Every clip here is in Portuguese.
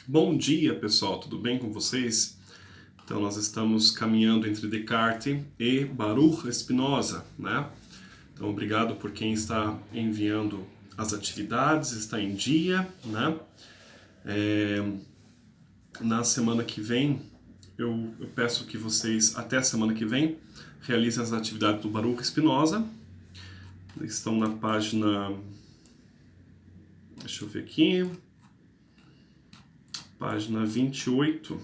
Bom dia, pessoal, tudo bem com vocês? Então, nós estamos caminhando entre Descartes e Baruch Spinoza, né? Então, obrigado por quem está enviando as atividades, está em dia, né? Na semana que vem, eu peço que vocês, até a semana que vem, realizem as atividades do Baruch Spinoza. Estão na página... Deixa eu ver aqui... Página 28.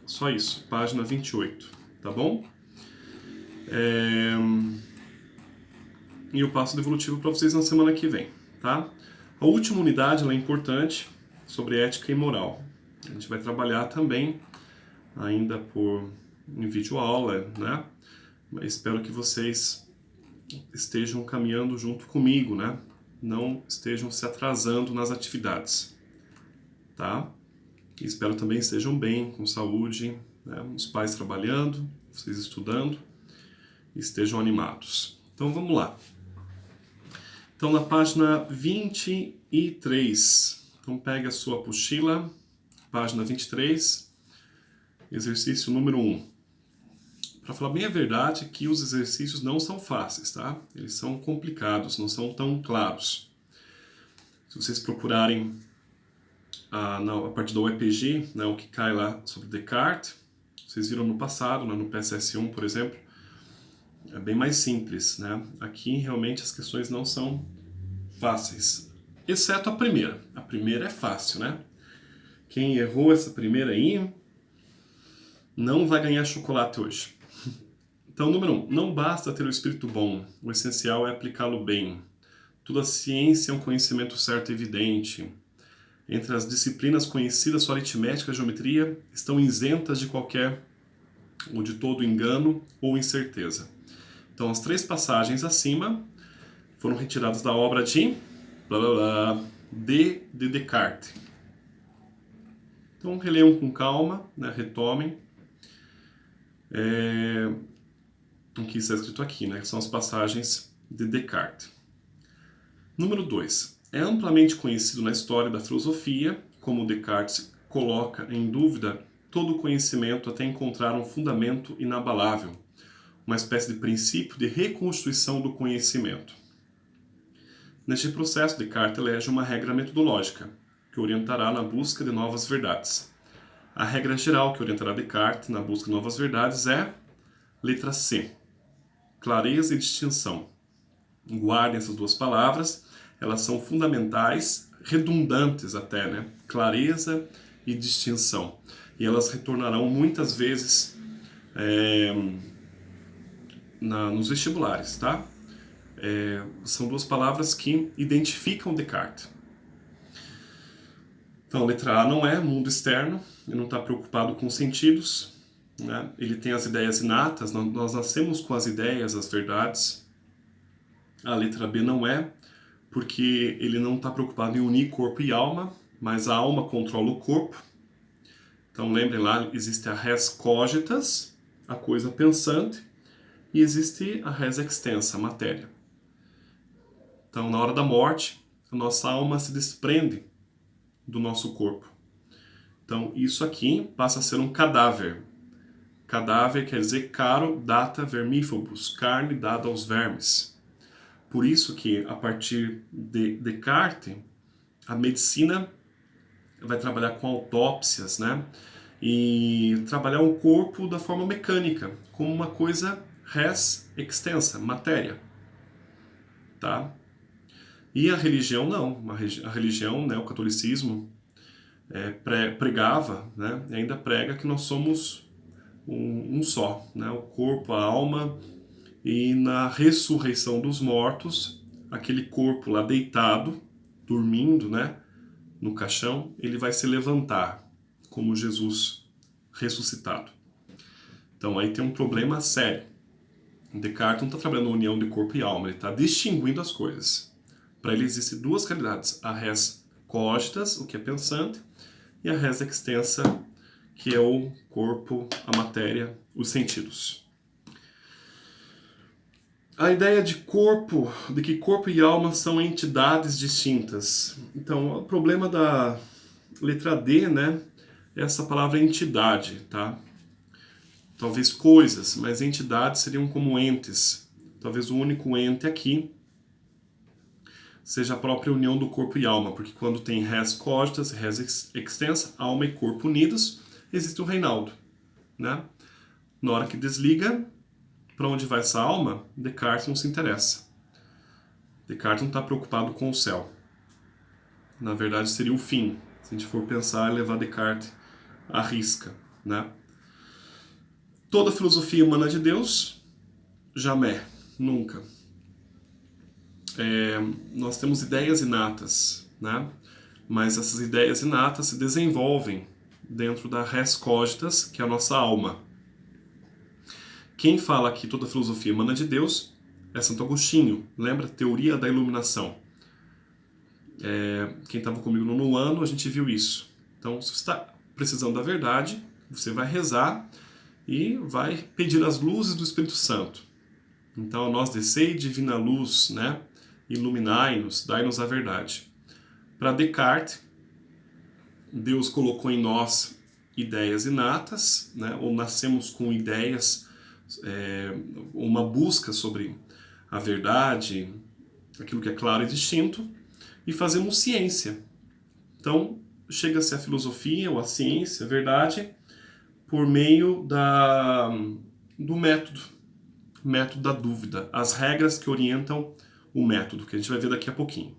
Só isso, página 28, tá bom? E eu passo o devolutivo para vocês na semana que vem, tá? A última unidade ela é importante, sobre ética e moral. A gente vai trabalhar também, ainda em videoaula, né? Mas espero que vocês estejam caminhando junto comigo, né? Não estejam se atrasando nas atividades, tá? E espero também estejam bem, com saúde, né? Os pais trabalhando, vocês estudando, e estejam animados. Então vamos lá. Então na página 23, então pega a sua apostila, página 23, exercício número 1. Para falar bem a verdade, que os exercícios não são fáceis, tá? Eles são complicados, não são tão claros. Se vocês procurarem a partir do EPG, né, o que cai lá sobre Descartes, vocês viram no passado, né, no PSS1, por exemplo, é bem mais simples, né? Aqui realmente as questões não são fáceis, exceto a primeira. A primeira é fácil, né? Quem errou essa primeira aí não vai ganhar chocolate hoje. Então, número 1, não basta ter o espírito bom, o essencial é aplicá-lo bem. Toda ciência é um conhecimento certo e evidente. Entre as disciplinas conhecidas, só aritmética e geometria estão isentas de qualquer ou de todo engano ou incerteza. Então, as 3 passagens acima foram retiradas da obra de de Descartes. Então, releiam com calma, né? Retomem o que está escrito aqui, né? Que são as passagens de Descartes. Número 2. É amplamente conhecido na história da filosofia como Descartes coloca em dúvida todo o conhecimento até encontrar um fundamento inabalável, uma espécie de princípio de reconstituição do conhecimento. Neste processo, Descartes elege uma regra metodológica, que orientará na busca de novas verdades. A regra geral que orientará Descartes na busca de novas verdades é letra C, clareza e distinção. Guardem essas 2 palavras, elas são fundamentais, redundantes até, né? Clareza e distinção. E elas retornarão muitas vezes nos vestibulares, tá? São 2 palavras que identificam Descartes. Então, letra A não é mundo externo, ele não está preocupado com sentidos, né? Ele tem as ideias inatas, nós nascemos com as ideias, as verdades. A letra B não é, porque ele não está preocupado em unir corpo e alma, mas a alma controla o corpo. Então lembrem lá, existe a res cogitas, a coisa pensante, e existe a res extensa, a matéria. Então na hora da morte, a nossa alma se desprende do nosso corpo. Então isso aqui passa a ser um cadáver. Cadáver quer dizer caro data vermífugos, carne dada aos vermes. Por isso que, a partir de Descartes, a medicina vai trabalhar com autópsias, né? E trabalhar o corpo da forma mecânica, como uma coisa res extensa, matéria. Tá? E a religião não. A religião, né, o catolicismo, pregava, né, e ainda prega que nós somos um só, né? O corpo, a alma... E na ressurreição dos mortos, aquele corpo lá deitado, dormindo, né, no caixão, ele vai se levantar, como Jesus ressuscitado. Então aí tem um problema sério. Descartes não está trabalhando na união de corpo e alma, ele está distinguindo as coisas. Para ele existem 2 realidades, a res cogitas, o que é pensante, e a res extensa, que é o corpo, a matéria, os sentidos. A ideia de que corpo e alma são entidades distintas. Então, o problema Letra D, né? Essa palavra é entidade, tá? Talvez coisas, mas entidades seriam como entes. Talvez o único ente aqui seja a própria união do corpo e alma, porque quando tem res cogitas, res extensa, alma e corpo unidos, existe o Reinaldo, né? Na hora que desliga, para onde vai essa alma? Descartes não se interessa. Descartes não está preocupado com o céu. Na verdade, seria o fim, se a gente for pensar e levar Descartes à risca, né? Toda filosofia emana de Deus? Jamais, nunca. Nós temos ideias inatas, né? Mas essas ideias inatas se desenvolvem dentro da res cogitas, que é a nossa alma. Quem fala que toda filosofia emana de Deus é Santo Agostinho. Lembra? Teoria da iluminação. Quem estava comigo no nono ano, a gente viu isso. Então, se você está precisando da verdade, você vai rezar e vai pedir as luzes do Espírito Santo. Então, a nós descei divina luz, né? Iluminai-nos, dai-nos a verdade. Para Descartes, Deus colocou em nós ideias inatas, né? Ou nascemos com ideias, uma busca sobre a verdade, aquilo que é claro e distinto, e fazemos ciência. Então, chega-se a filosofia ou a ciência, a verdade, por meio do método da dúvida, as regras que orientam o método, que a gente vai ver daqui a pouquinho.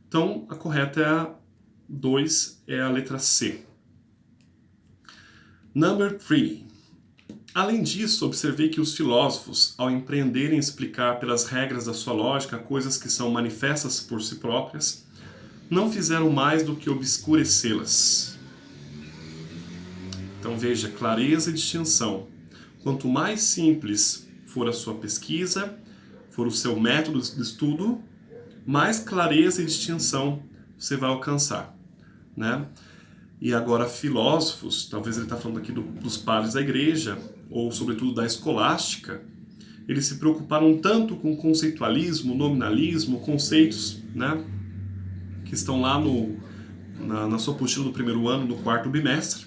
Então, a correta é a 2, é a letra C. Number 3. Além disso, observei que os filósofos, ao empreenderem explicar pelas regras da sua lógica coisas que são manifestas por si próprias, não fizeram mais do que obscurecê-las. Então veja, clareza e distinção. Quanto mais simples for a sua pesquisa, for o seu método de estudo, mais clareza e distinção você vai alcançar, né? E agora filósofos, talvez ele está falando aqui dos padres da igreja, ou sobretudo da escolástica, eles se preocuparam tanto com conceitualismo, nominalismo, conceitos, né, que estão lá na sua apostila do primeiro ano, do quarto bimestre,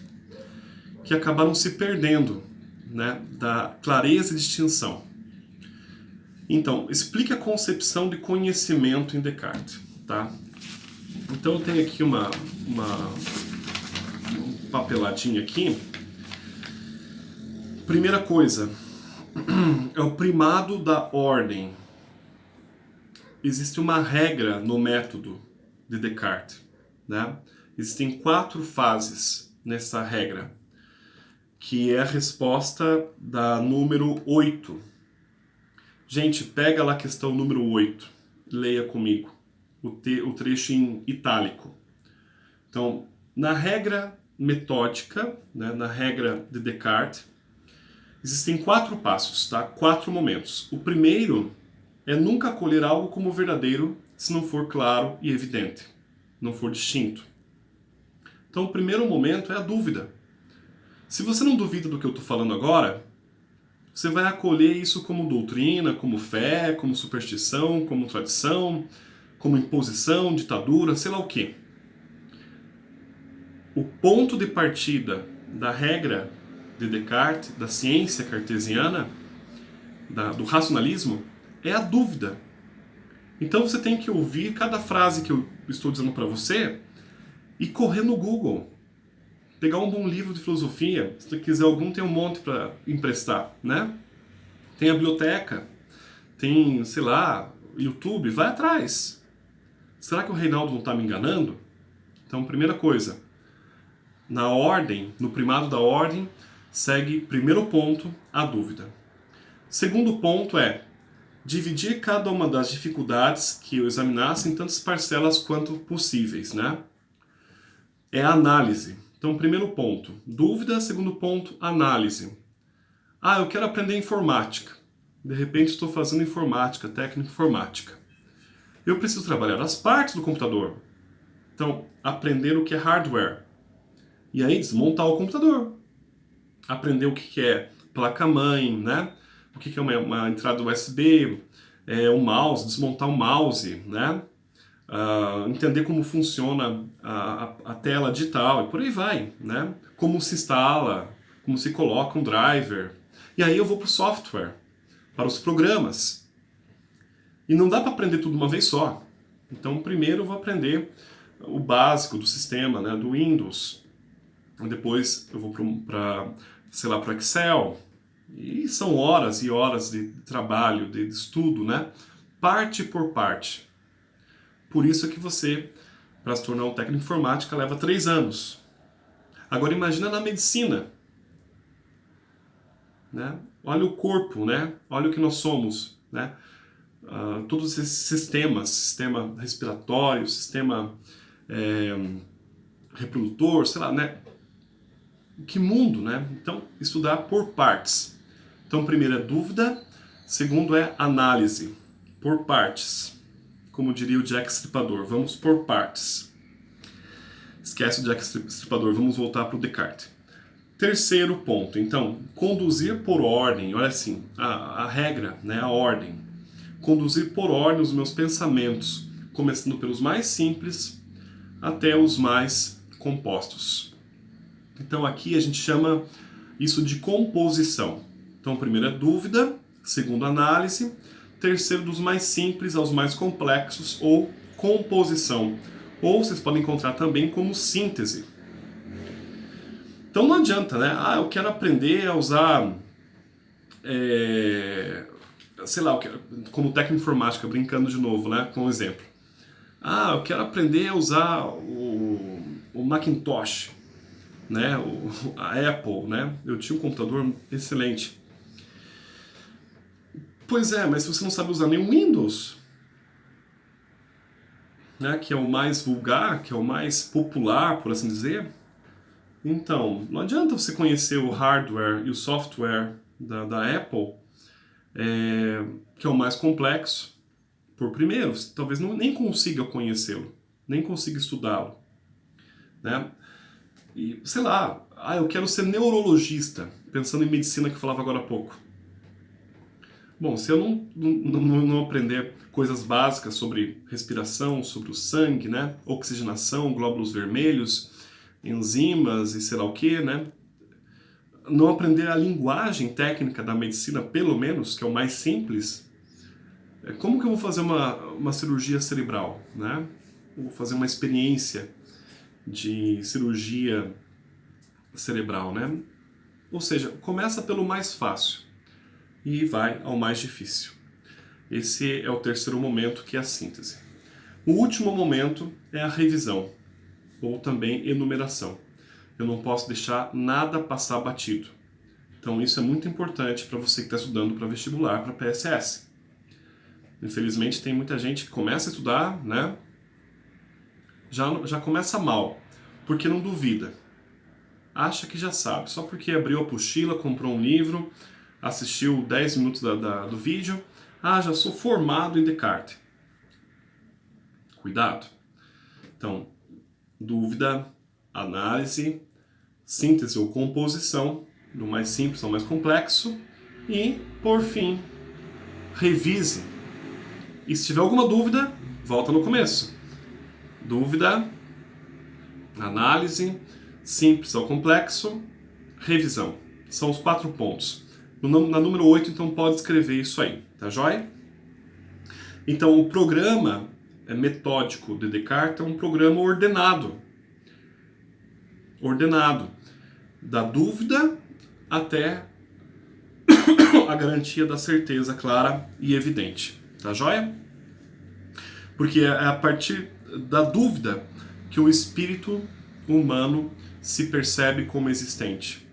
que acabaram se perdendo, né, da clareza e distinção. Então, explique a concepção de conhecimento em Descartes, tá? Então eu tenho aqui uma papeladinha aqui. Primeira coisa, é o primado da ordem. Existe uma regra no método de Descartes, né? Existem 4 fases nessa regra, que é a resposta da número 8. Gente, pega lá a questão número 8, leia comigo o trecho em itálico. Então, na regra metódica, né, na regra de Descartes, existem 4 passos, tá? 4 momentos. O primeiro é nunca acolher algo como verdadeiro se não for claro e evidente, não for distinto. Então, o primeiro momento é a dúvida. Se você não duvida do que eu estou falando agora, você vai acolher isso como doutrina, como fé, como superstição, como tradição, como imposição, ditadura, sei lá o quê. O ponto de partida da regra de Descartes, da ciência cartesiana, do racionalismo, é a dúvida. Então você tem que ouvir cada frase que eu estou dizendo para você e correr no Google. Pegar um bom livro de filosofia, se você quiser algum, tem um monte para emprestar, né? Tem a biblioteca, tem, sei lá, YouTube, vai atrás. Será que o Reinaldo não está me enganando? Então, primeira coisa, na ordem, no primado da ordem, segue, primeiro ponto, a dúvida. Segundo ponto é dividir cada uma das dificuldades que eu examinasse em tantas parcelas quanto possíveis, né? É a análise. Então, primeiro ponto, dúvida. Segundo ponto, análise. Ah, eu quero aprender informática. De repente estou fazendo informática, técnica informática. Eu preciso trabalhar as partes do computador. Então, aprender o que é hardware. E aí, desmontar o computador. Aprender o que é placa-mãe, né? O que é uma entrada USB, um mouse, desmontar um mouse, né? entender como funciona a tela digital e por aí vai, né? Como se instala, como se coloca um driver. E aí eu vou para o software, para os programas. E não dá para aprender tudo de uma vez só. Então primeiro eu vou aprender o básico do sistema, né, do Windows. Depois eu vou para, sei lá, para Excel. E são horas e horas de trabalho, de estudo, né? Parte por parte. Por isso é que você, para se tornar um técnico de informática, leva 3 anos. Agora imagina na medicina. Né? Olha o corpo, né? Olha o que nós somos, né? Todos esses sistemas, sistema respiratório, sistema reprodutor, sei lá, né? Que mundo, né? Então, estudar por partes. Então, primeiro é dúvida, segundo é análise, por partes. Como diria o Jack Stripador, vamos por partes. Esquece o Jack Stripador, vamos voltar para o Descartes. Terceiro ponto, então, conduzir por ordem, olha assim, a regra, né, a ordem. Conduzir por ordem os meus pensamentos, começando pelos mais simples até os mais compostos. Então aqui a gente chama isso de composição. Então primeiro é dúvida, segundo análise, terceiro dos mais simples aos mais complexos ou composição. Ou vocês podem encontrar também como síntese. Então não adianta, né? Eu quero aprender a usar, sei lá, como técnico de informática, brincando de novo, né? Com um exemplo. Eu quero aprender a usar o Macintosh, né? A Apple, né? Eu tinha um computador excelente. Pois é, mas se você não sabe usar nem o Windows, né? Que é o mais vulgar, que é o mais popular, por assim dizer. Então, não adianta você conhecer o hardware e o software da Apple, que é o mais complexo, por primeiro, talvez nem consiga conhecê-lo, nem consiga estudá-lo, né? E, sei lá, eu quero ser neurologista, pensando em medicina que eu falava agora há pouco. Bom, se eu não aprender coisas básicas sobre respiração, sobre o sangue, né? Oxigenação, glóbulos vermelhos, enzimas e sei lá o que, né? Não aprender a linguagem técnica da medicina, pelo menos, que é o mais simples, como que eu vou fazer uma cirurgia cerebral, né? Eu vou fazer uma experiência de cirurgia cerebral, né? Ou seja, começa pelo mais fácil e vai ao mais difícil. Esse é o terceiro momento, que é a síntese. O último momento é a revisão, ou também enumeração. Eu não posso deixar nada passar batido. Então isso é muito importante para você que está estudando para vestibular, para PSS. Infelizmente tem muita gente que começa a estudar, né? Já começa mal, porque não duvida. Acha que já sabe, só porque abriu a apostila, comprou um livro, assistiu 10 minutos do vídeo. Já sou formado em Descartes. Cuidado. Então, dúvida, análise, síntese ou composição, do mais simples ao mais complexo. E, por fim, revise. E se tiver alguma dúvida, volta no começo. Dúvida, análise, simples ao complexo, revisão. São os 4 pontos. Na número 8, então, pode escrever isso aí, tá joia? Então, o programa metódico de Descartes é um programa ordenado. Ordenado. Da dúvida até a garantia da certeza clara e evidente. Tá joia? Porque é a partir da dúvida que o espírito humano se percebe como existente.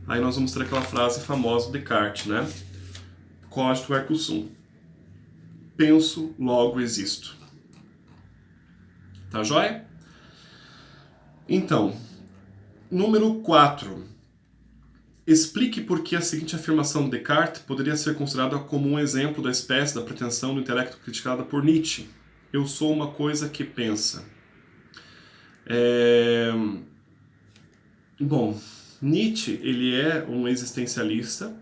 Aí nós vamos ter aquela frase famosa do Descartes, né? Cogito ergo sum. Penso, logo existo. Tá joia? Então, número 4. Explique por que a seguinte afirmação de Descartes poderia ser considerada como um exemplo da espécie da pretensão do intelecto criticada por Nietzsche. Eu sou uma coisa que pensa. Bom, Nietzsche, ele é um existencialista.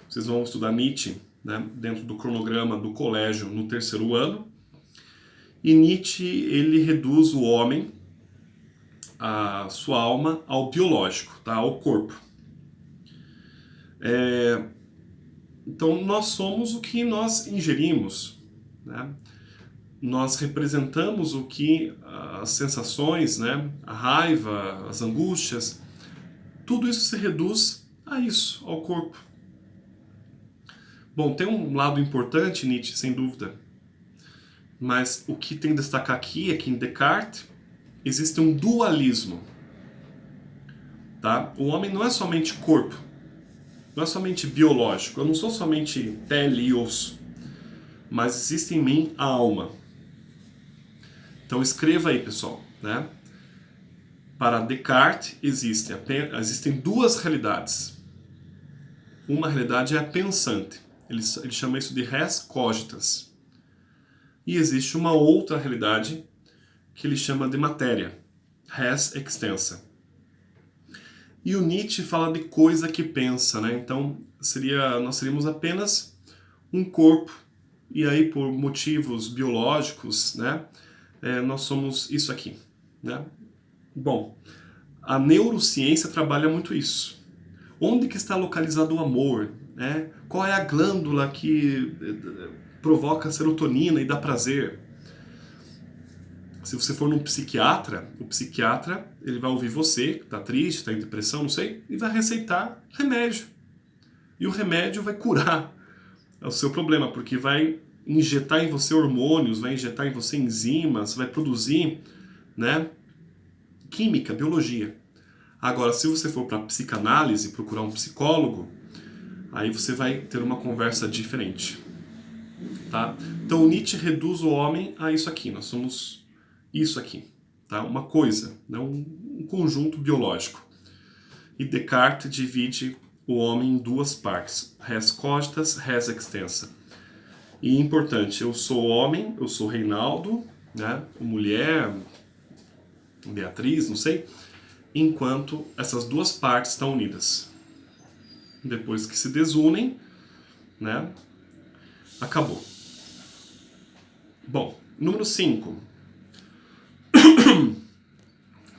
Vocês vão estudar Nietzsche, né, dentro do cronograma do colégio no 3º ano. E Nietzsche, ele reduz o homem, a sua alma, ao biológico, tá? Ao corpo. Então, nós somos o que nós ingerimos, né? Nós representamos o que as sensações, né? A raiva, as angústias, tudo isso se reduz a isso, ao corpo. Bom, tem um lado importante, Nietzsche, sem dúvida, mas o que tem que destacar aqui é que em Descartes existe um dualismo. Tá? O homem não é somente corpo, não é somente biológico, eu não sou somente pele e osso, mas existe em mim a alma. Então escreva aí, pessoal, né? Para Descartes existem duas realidades. Uma realidade é a pensante, ele chama isso de res cogitas. E existe uma outra realidade que ele chama de matéria, res extensa. E o Nietzsche fala de coisa que pensa, né? Então nós seríamos apenas um corpo, e aí por motivos biológicos, né? Nós somos isso aqui, né? Bom, a neurociência trabalha muito isso. Onde que está localizado o amor? Né? Qual é a glândula que provoca serotonina e dá prazer? Se você for num psiquiatra, o psiquiatra ele vai ouvir você, que está triste, está em depressão, não sei, e vai receitar remédio. E o remédio vai curar o seu problema, porque vai injetar em você hormônios, vai injetar em você enzimas, vai produzir, né, química, biologia. Agora, se você for para psicanálise, procurar um psicólogo, aí você vai ter uma conversa diferente. Tá? Então o Nietzsche reduz o homem a isso aqui, nós somos isso aqui, tá? Uma coisa, né? Um conjunto biológico. E Descartes divide o homem em duas partes, res cogitas, res extensa. E importante, eu sou homem, eu sou Reinaldo, né? Mulher, Beatriz, não sei, enquanto essas duas partes estão unidas. Depois que se desunem, né? Acabou. Bom, número 5.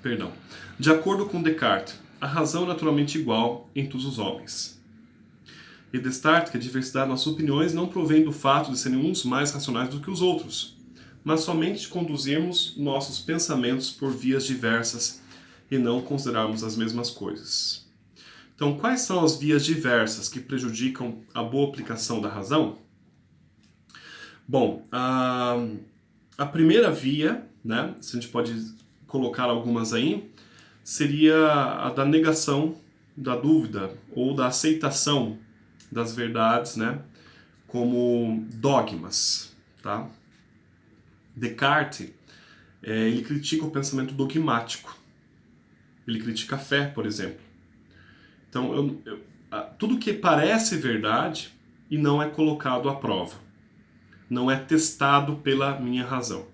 Perdão. De acordo com Descartes, a razão é naturalmente igual em todos os homens. E destaca que a diversidade das nossas opiniões não provém do fato de serem uns mais racionais do que os outros, mas somente de conduzirmos nossos pensamentos por vias diversas e não considerarmos as mesmas coisas. Então, quais são as vias diversas que prejudicam a boa aplicação da razão? Bom, a primeira via, né, se a gente pode colocar algumas aí, seria a da negação da dúvida ou da aceitação das verdades, né, como dogmas, tá? Descartes, ele critica o pensamento dogmático. Ele critica a fé, por exemplo. Então, tudo que parece verdade e não é colocado à prova. Não é testado pela minha razão.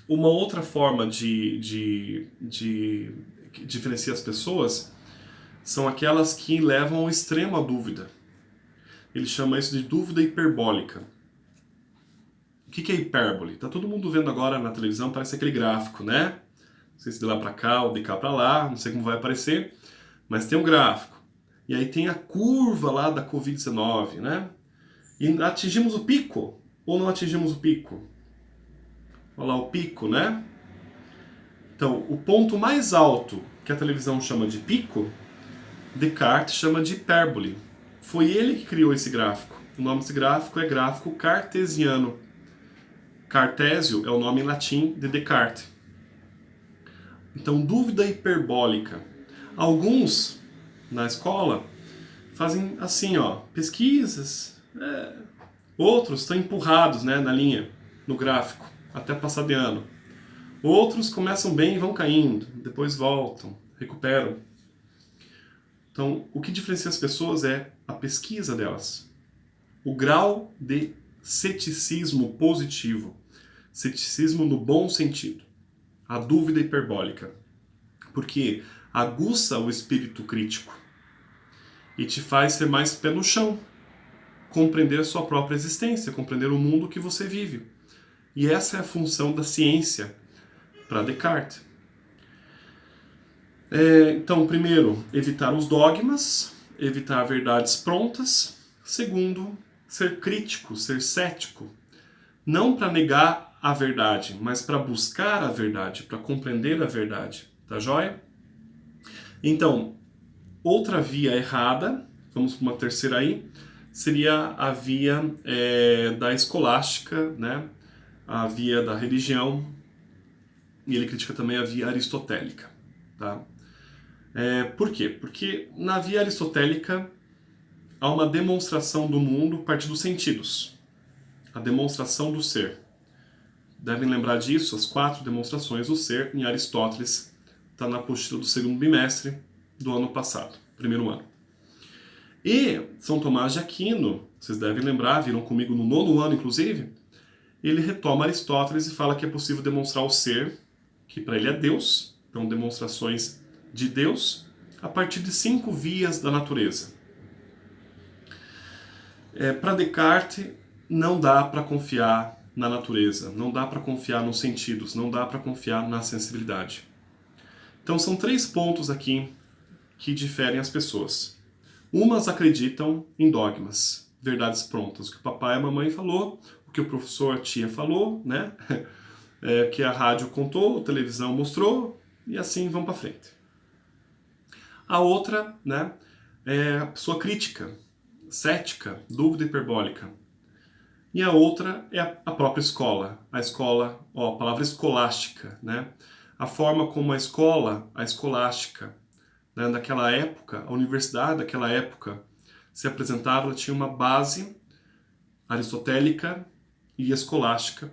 Uma outra forma de diferenciar as pessoas são aquelas que levam ao extremo a dúvida. Ele chama isso de dúvida hiperbólica. O que é hipérbole? Tá todo mundo vendo agora na televisão, parece aquele gráfico, né? Não sei se de lá para cá ou de cá para lá, não sei como vai aparecer, mas tem um gráfico. E aí tem a curva lá da Covid-19, né? E atingimos o pico ou não atingimos o pico? Olha lá o pico, né? Então, o ponto mais alto que a televisão chama de pico, Descartes chama de hipérbole. Foi ele que criou esse gráfico. O nome desse gráfico é gráfico cartesiano. Cartésio é o nome em latim de Descartes. Então, dúvida hiperbólica. Alguns, na escola, fazem assim, ó, pesquisas. Outros estão empurrados, né, na linha, no gráfico, até passar de ano. Outros começam bem e vão caindo, depois voltam, recuperam. Então, o que diferencia as pessoas é a pesquisa delas. O grau de ceticismo positivo. Ceticismo no bom sentido. A dúvida hiperbólica. Porque aguça o espírito crítico e te faz ser mais pé no chão compreender a sua própria existência, compreender o mundo que você vive. E essa é a função da ciência para Descartes. Então, primeiro, evitar os dogmas, evitar verdades prontas. Segundo, ser crítico, ser cético. Não para negar a verdade, mas para buscar a verdade, para compreender a verdade. Tá joia? Então, outra via errada, vamos para uma terceira aí, seria a via da escolástica, né? A via da religião, e ele critica também a via aristotélica. Tá? Por quê? Porque na via aristotélica há uma demonstração do mundo a partir dos sentidos, a demonstração do ser. Devem lembrar disso, as 4 demonstrações do ser em Aristóteles, está na apostila do segundo bimestre do ano passado, primeiro ano. E São Tomás de Aquino, vocês devem lembrar, viram comigo no 9º ano inclusive, ele retoma Aristóteles e fala que é possível demonstrar o ser, que para ele é Deus, então demonstrações de Deus, a partir de 5 vias da natureza. Para Descartes, não dá para confiar na natureza, não dá para confiar nos sentidos, não dá para confiar na sensibilidade. Então são 3 pontos aqui que diferem as pessoas. Umas acreditam em dogmas, verdades prontas, o que o papai e a mamãe falou, o que o professor, a tia falou, né? Que a rádio contou, a televisão mostrou, e assim vão para frente. A outra, né, é a pessoa crítica, cética, dúvida hiperbólica. E a outra é a própria escola. A escola, a palavra escolástica, né? A forma como a escolástica, né, daquela época, a universidade daquela época se apresentava, ela tinha uma base aristotélica e escolástica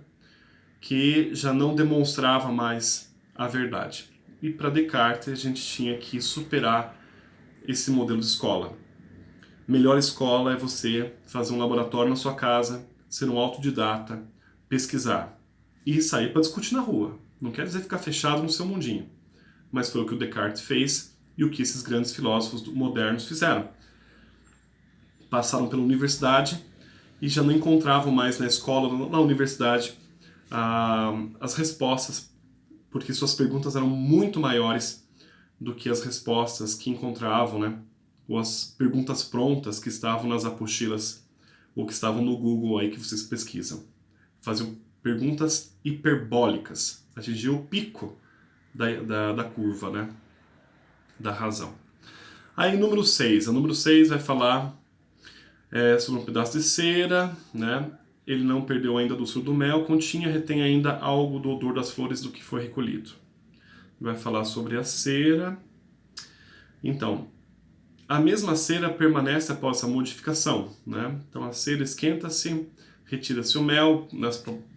que já não demonstrava mais a verdade. E para Descartes a gente tinha que superar esse modelo de escola. Melhor escola é você fazer um laboratório na sua casa, ser um autodidata, pesquisar e sair para discutir na rua. Não quer dizer ficar fechado no seu mundinho, mas foi o que o Descartes fez e o que esses grandes filósofos modernos fizeram. Passaram pela universidade e já não encontravam mais na escola, na universidade, as respostas, porque suas perguntas eram muito maiores do que as respostas que encontravam, né? Ou as perguntas prontas que estavam nas apostilas ou que estavam no Google aí que vocês pesquisam. Faziam perguntas hiperbólicas, atingiam o pico da curva, né? Da razão. Aí número 6, a número 6 vai falar sobre um pedaço de cera, né? Ele não perdeu ainda do doçura do mel, retém ainda algo do odor das flores do que foi recolhido. Vai falar sobre a cera. Então, a mesma cera permanece após a modificação, né? Então a cera esquenta-se, retira-se o mel,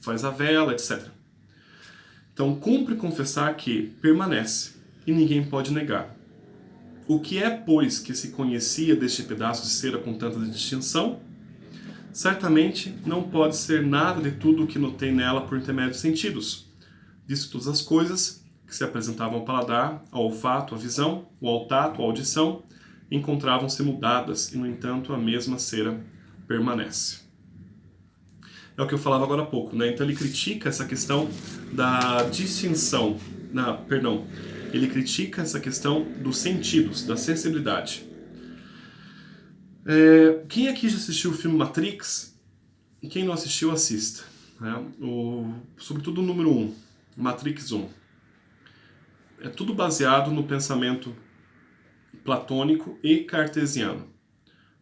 faz a vela, etc. Então cumpre confessar que permanece e ninguém pode negar. O que é, pois, que se conhecia deste pedaço de cera com tanta distinção? Certamente não pode ser nada de tudo o que notei nela por intermédio de sentidos. Disso todas as coisas que se apresentavam ao paladar, ao olfato, à visão, ao tato, à audição, encontravam-se mudadas e, no entanto, a mesma cera permanece. É o que eu falava agora há pouco, né? Então ele critica essa questão da distinção, ele critica essa questão dos sentidos, da sensibilidade. Quem aqui já assistiu o filme Matrix? E quem não assistiu, assista. Né? Sobretudo o número 1, Matrix 1. É tudo baseado no pensamento platônico e cartesiano.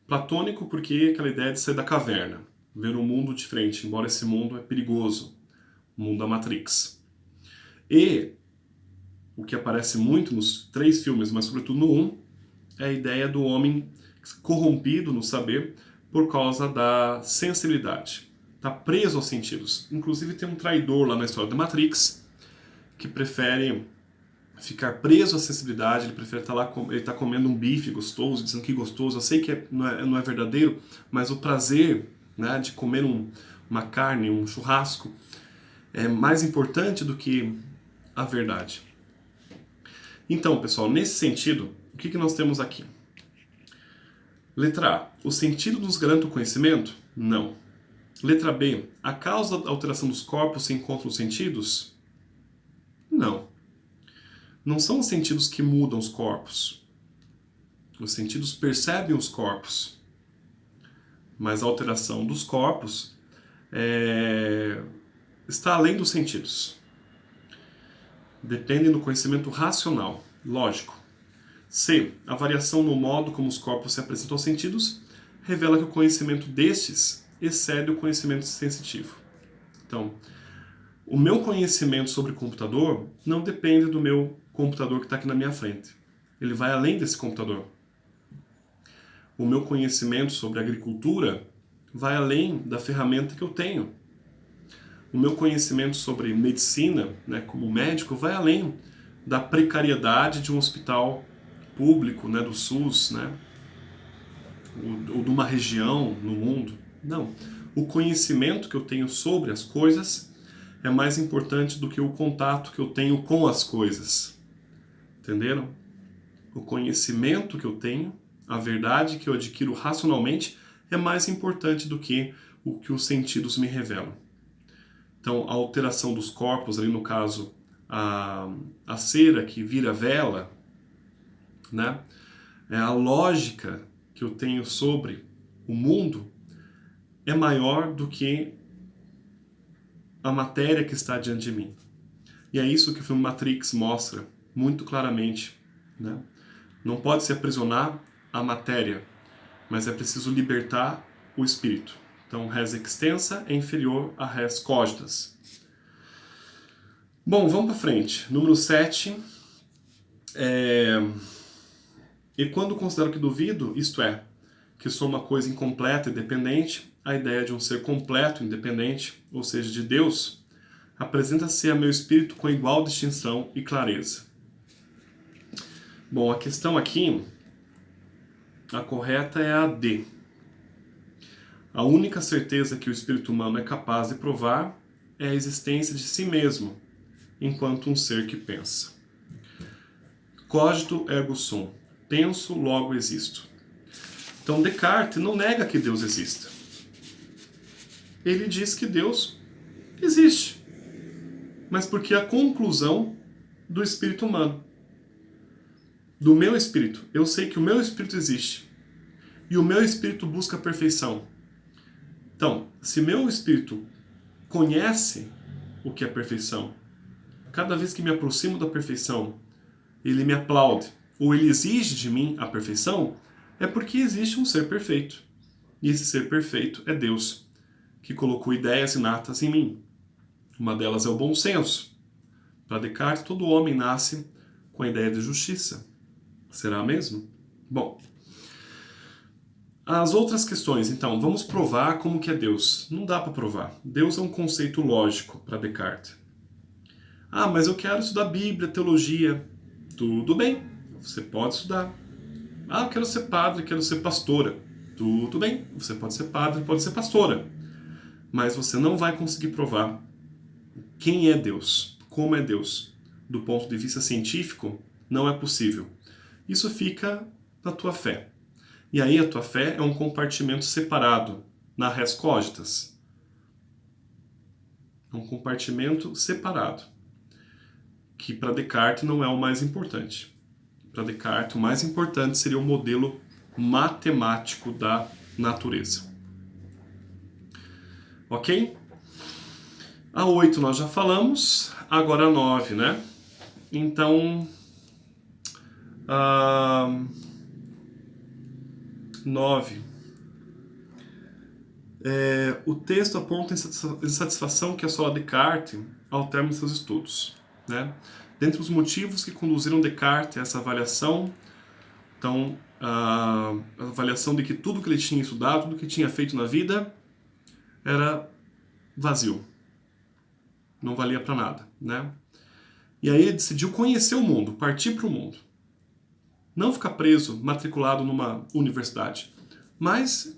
Platônico porque é aquela ideia de sair da caverna, ver um mundo diferente, embora esse mundo é perigoso, o mundo da Matrix. E o que aparece muito nos 3 filmes, mas sobretudo no 1, é a ideia do homem corrompido no saber por causa da sensibilidade. Está preso aos sentidos. Inclusive tem um traidor lá na história da Matrix que prefere ficar preso à sensibilidade, ele prefere estar lá, ele está comendo um bife gostoso, dizendo que gostoso. Eu sei que não é verdadeiro, mas o prazer, né, de comer uma carne, um churrasco, é mais importante do que a verdade. Então, pessoal, nesse sentido, o que nós temos aqui? Letra A. O sentido nos garante o conhecimento? Não. Letra B. A causa da alteração dos corpos se encontra nos sentidos? Não. Não são os sentidos que mudam os corpos. Os sentidos percebem os corpos. Mas a alteração dos corpos está além dos sentidos. Depende do conhecimento racional, lógico. C. A variação no modo como os corpos se apresentam aos sentidos revela que o conhecimento destes excede o conhecimento sensitivo. Então, o meu conhecimento sobre computador não depende do meu computador que está aqui na minha frente. Ele vai além desse computador. O meu conhecimento sobre agricultura vai além da ferramenta que eu tenho. O meu conhecimento sobre medicina, né, como médico, vai além da precariedade de um hospital público, né, do SUS, né, ou de uma região no mundo. Não. O conhecimento que eu tenho sobre as coisas é mais importante do que o contato que eu tenho com as coisas. Entenderam? O conhecimento que eu tenho, a verdade que eu adquiro racionalmente, é mais importante do que o que os sentidos me revelam. Então, a alteração dos corpos, ali no caso, a cera que vira vela, né? A lógica que eu tenho sobre o mundo é maior do que a matéria que está diante de mim. E é isso que o filme Matrix mostra muito claramente, né? Não pode se aprisionar a matéria, mas é preciso libertar o espírito. Então, res extensa é inferior a res cogitas. Bom, vamos para frente. Número 7. E quando considero que duvido, isto é, que sou uma coisa incompleta e dependente, a ideia de um ser completo e independente, ou seja, de Deus, apresenta-se a meu espírito com igual distinção e clareza. Bom, a questão aqui, a correta é a D. A única certeza que o espírito humano é capaz de provar é a existência de si mesmo, enquanto um ser que pensa. Cogito ergo sum. Penso, logo existo. Então Descartes não nega que Deus exista. Ele diz que Deus existe, mas porque a conclusão do espírito humano, do meu espírito. Eu sei que o meu espírito existe e o meu espírito busca a perfeição. Então, se meu espírito conhece o que é perfeição, cada vez que me aproximo da perfeição, ele me aplaude ou ele exige de mim a perfeição, é porque existe um ser perfeito. E esse ser perfeito é Deus, que colocou ideias inatas em mim. Uma delas é o bom senso. Para Descartes, todo homem nasce com a ideia de justiça. Será mesmo? Bom, as outras questões, então, vamos provar como que é Deus. Não dá para provar. Deus é um conceito lógico para Descartes. Ah, mas eu quero estudar Bíblia, teologia. Tudo bem, você pode estudar. Ah, eu quero ser padre, quero ser pastora. Tudo bem, você pode ser padre, pode ser pastora. Mas você não vai conseguir provar quem é Deus, como é Deus. Do ponto de vista científico, não é possível. Isso fica na tua fé. E aí a tua fé é um compartimento separado na res cogitas. É um compartimento separado, que para Descartes não é o mais importante. Para Descartes, o mais importante seria o modelo matemático da natureza. Ok? A 8 nós já falamos, agora a 9, né? Então, 9. O texto aponta insatisfação que assola Descartes ao término de seus estudos, né? Dentre os motivos que conduziram Descartes a essa avaliação, então, a avaliação de que tudo que ele tinha estudado, tudo que tinha feito na vida, era vazio. Não valia para nada, né? E aí ele decidiu conhecer o mundo, partir para o mundo. Não ficar preso, matriculado numa universidade, mas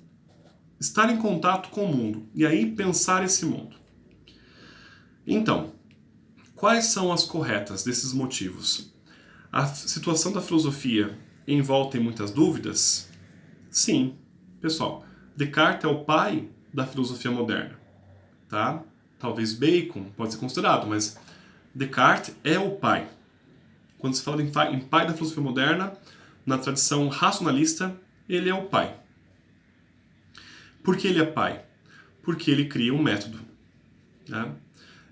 estar em contato com o mundo. E aí pensar esse mundo. Então, quais são as corretas desses motivos? A situação da filosofia envolta em muitas dúvidas? Sim, pessoal, Descartes é o pai da filosofia moderna, tá? Talvez Bacon pode ser considerado, mas Descartes é o pai. Quando se fala em pai da filosofia moderna, na tradição racionalista, ele é o pai. Por que ele é pai? Porque ele cria um método, né?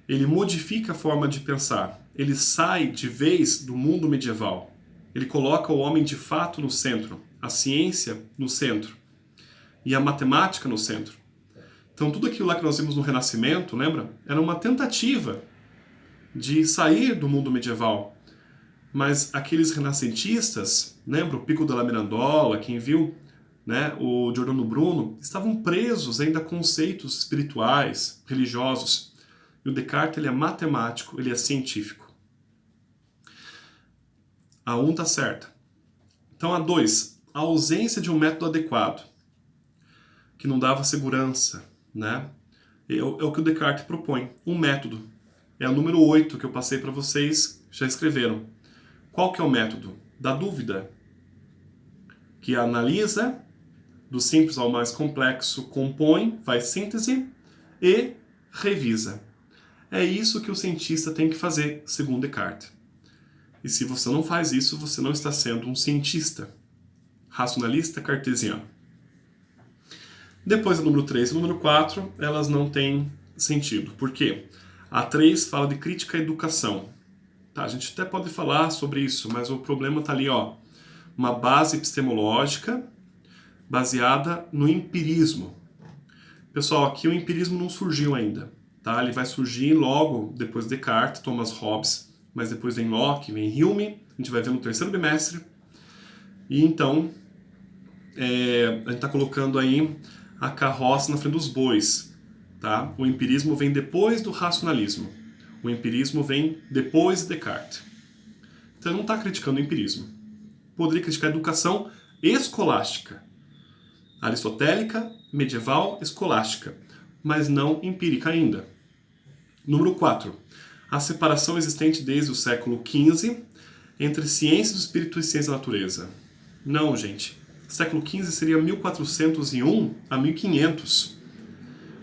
Ele modifica a forma de pensar. Ele sai de vez do mundo medieval. Ele coloca o homem de fato no centro, a ciência no centro e a matemática no centro. Então tudo aquilo lá que nós vimos no Renascimento, lembra? Era uma tentativa de sair do mundo medieval. Mas aqueles renascentistas, lembra o Pico della Mirandola, quem viu, né, o Giordano Bruno, estavam presos ainda a conceitos espirituais, religiosos. E o Descartes ele é matemático, ele é científico. A 1 está certa. Então a 2, a ausência de um método adequado, que não dava segurança, né? É o que o Descartes propõe, um método. É o número 8 que eu passei para vocês, já escreveram. Qual que é o método? Da dúvida, que analisa do simples ao mais complexo, compõe, faz síntese e revisa. É isso que o cientista tem que fazer, segundo Descartes. E se você não faz isso, você não está sendo um cientista racionalista cartesiano. Depois, a número 3 e o número 4, elas não têm sentido. Por quê? A 3 fala de crítica à educação. Tá, a gente até pode falar sobre isso, mas o problema está ali, ó. Uma base epistemológica baseada no empirismo. Pessoal, aqui o empirismo não surgiu ainda. Tá? Ele vai surgir logo depois de Descartes, Thomas Hobbes, mas depois vem Locke, vem Hume, a gente vai ver no terceiro bimestre. E então, a gente está colocando aí a carroça na frente dos bois. Tá? O empirismo vem depois do racionalismo. O empirismo vem depois de Descartes. Então, não está criticando o empirismo. Poderia criticar a educação escolástica. Aristotélica, medieval, escolástica. Mas não empírica ainda. Número 4. A separação existente desde o século XV entre ciência do espírito e ciência da natureza. Não, gente. Século XV seria 1401 a 1500.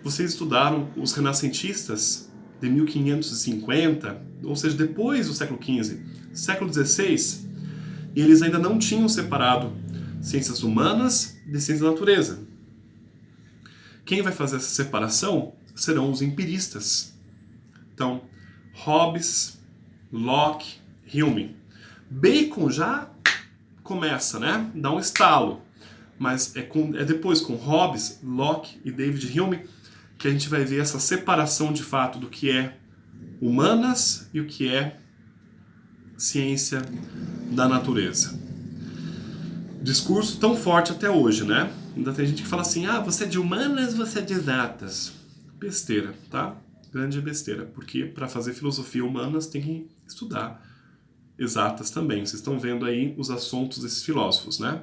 Vocês estudaram os renascentistas de 1550, ou seja, depois do século XV, século XVI, e eles ainda não tinham separado ciências humanas de ciência da natureza. Quem vai fazer essa separação serão os empiristas. Então, Hobbes, Locke, Hume. Bacon já começa, né? Dá um estalo. Mas é depois com Hobbes, Locke e David Hume que a gente vai ver essa separação de fato do que é humanas e o que é ciência da natureza. Discurso tão forte até hoje, né? Ainda tem gente que fala assim, você é de humanas, você é de exatas. Besteira, tá? Grande besteira, porque para fazer filosofia humanas tem que estudar exatas também. Vocês estão vendo aí os assuntos desses filósofos, né?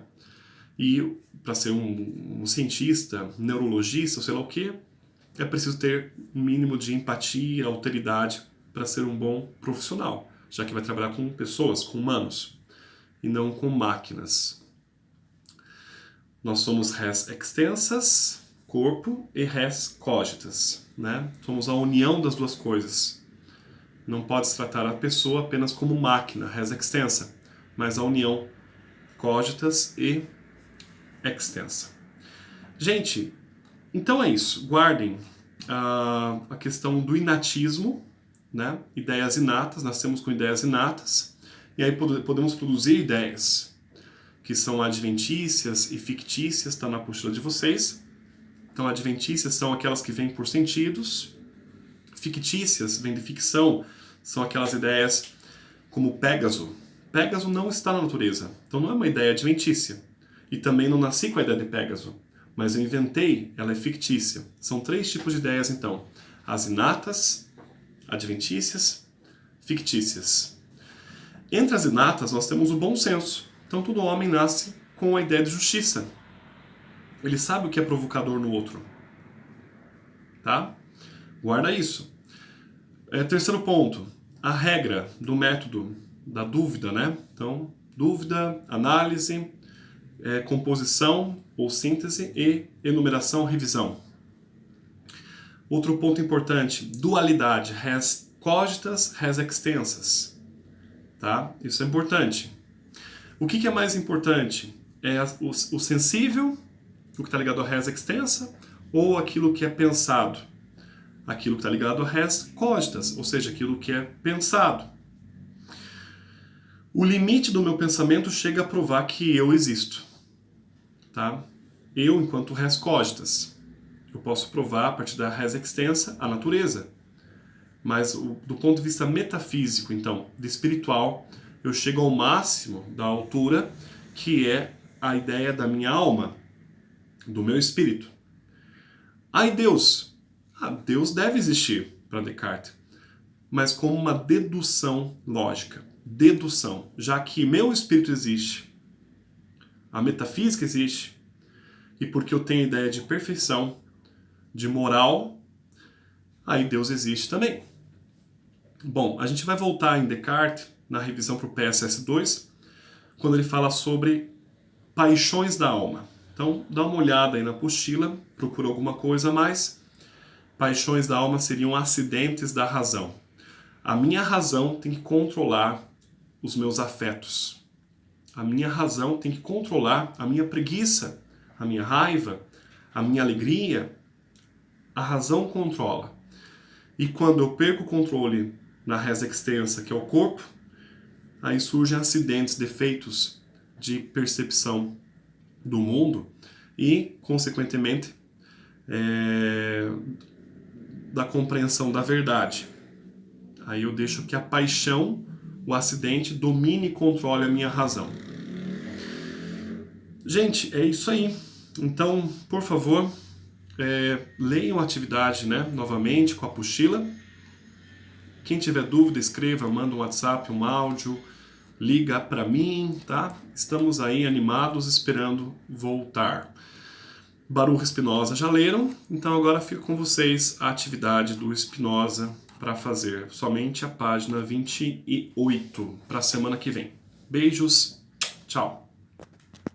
E para ser um cientista, neurologista, sei lá o que, é preciso ter um mínimo de empatia, alteridade para ser um bom profissional, já que vai trabalhar com pessoas, com humanos, e não com máquinas. Nós somos res extensas, corpo, e res cogitas, né? Somos a união das duas coisas. Não pode se tratar a pessoa apenas como máquina, res extensa, mas a união cogitas e extensa. Gente, então é isso. Guardem a questão do inatismo, né? Ideias inatas, nascemos com ideias inatas, e aí podemos produzir ideias que são adventícias e fictícias, está na apostila de vocês. Então, adventícias são aquelas que vêm por sentidos, fictícias vêm de ficção, são aquelas ideias como Pégaso. Pégaso não está na natureza, então não é uma ideia adventícia. E também não nasci com a ideia de Pégaso, mas eu inventei, ela é fictícia. São 3 tipos de ideias, então. As inatas, adventícias, fictícias. Entre as inatas, nós temos o bom senso. Então, todo homem nasce com a ideia de justiça. Ele sabe o que é provocador no outro. Tá? Guarda isso. Terceiro ponto. A regra do método da dúvida, né? Então, dúvida, análise composição ou síntese e enumeração, revisão. Outro ponto importante, dualidade, res cogitas, res extensas. Tá? Isso é importante. O que é mais importante? É o sensível, o que está ligado a res extensa, ou aquilo que é pensado? Aquilo que está ligado a res cogitas, ou seja, aquilo que é pensado. O limite do meu pensamento chega a provar que eu existo. Tá? Eu, enquanto res cogitas. Eu posso provar, a partir da res extensa, a natureza. Mas do ponto de vista metafísico, então, de espiritual, eu chego ao máximo da altura, que é a ideia da minha alma, do meu espírito. E Deus? Deus deve existir para Descartes, mas como uma dedução lógica. Dedução, já que meu espírito existe, a metafísica existe, e porque eu tenho ideia de perfeição, de moral, aí Deus existe também. Bom, a gente vai voltar em Descartes, na revisão para o PSS2, quando ele fala sobre paixões da alma. Então, dá uma olhada aí na apostila, procura alguma coisa a mais. Paixões da alma seriam acidentes da razão. A minha razão tem que controlar os meus afetos. A minha razão tem que controlar a minha preguiça, a minha raiva, a minha alegria. A razão controla. E quando eu perco o controle na res extensa, que é o corpo, aí surgem acidentes, defeitos de percepção do mundo e, consequentemente, da compreensão da verdade. Aí eu deixo que a paixão, o acidente, domine e controle a minha razão. Gente, é isso aí. Então, por favor, leiam a atividade, né, novamente com a apostila. Quem tiver dúvida, escreva, manda um WhatsApp, um áudio, liga para mim, tá? Estamos aí animados, esperando voltar. Baruch Spinoza já leram, então agora fica com vocês a atividade do Spinoza para fazer. Somente a página 28 para a semana que vem. Beijos, tchau!